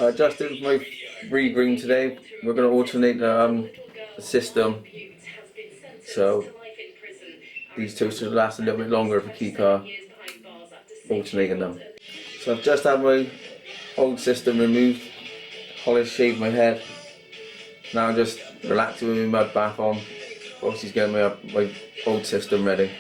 Just in my re-green today, we're going to alternate the system, so these two should last a little bit longer if we keep alternating them. So I've just had my old system removed, Hollis shaved my head, now I'm just relaxing with my mud bath on whilst he's getting my old system ready.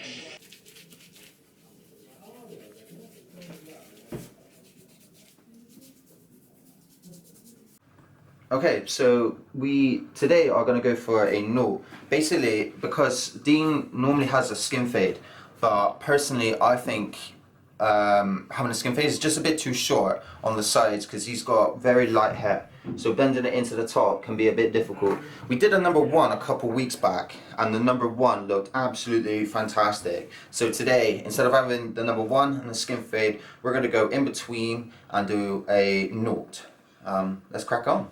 Okay, so we today are going to go for a no. Basically, because Dean normally has a skin fade, but personally I think having a skin fade is just a bit too short on the sides because he's got very light hair. So bending it into the top can be a bit difficult. We did a number one a couple weeks back and the number one looked absolutely fantastic. So today, instead of having the number one and the skin fade, we're going to go in between and do a note. Let's crack on.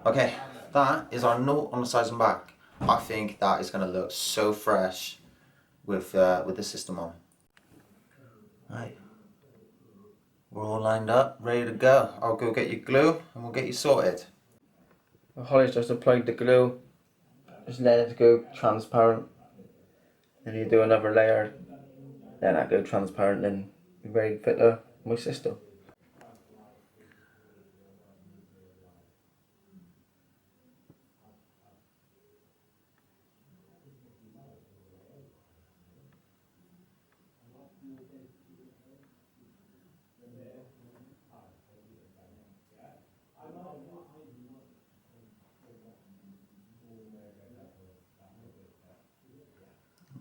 Okay, that is our note on the sides and back. I think that is going to look so fresh with the system on. Right, we're all lined up, ready to go. I'll go get your glue and we'll get you sorted. Hollis just applied the glue, just let it go transparent, then you do another layer, then that go transparent, then you're ready to fit my system.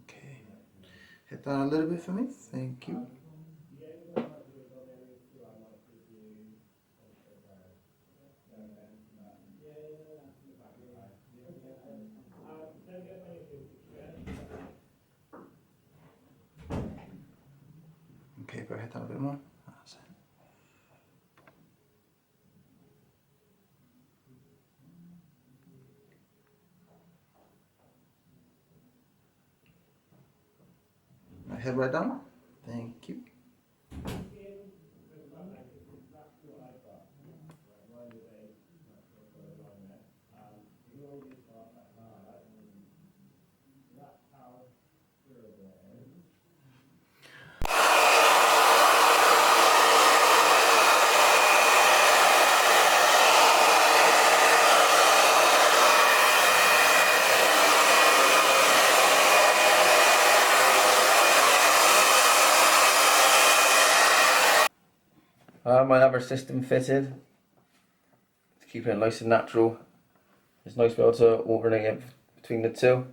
Okay, hit that a little bit for me, thank you. Okay, but hit that a bit more. That's it. My head right down. Thank you. My other system fitted to keep it nice and natural. It's nice to be able to alternate it between the two.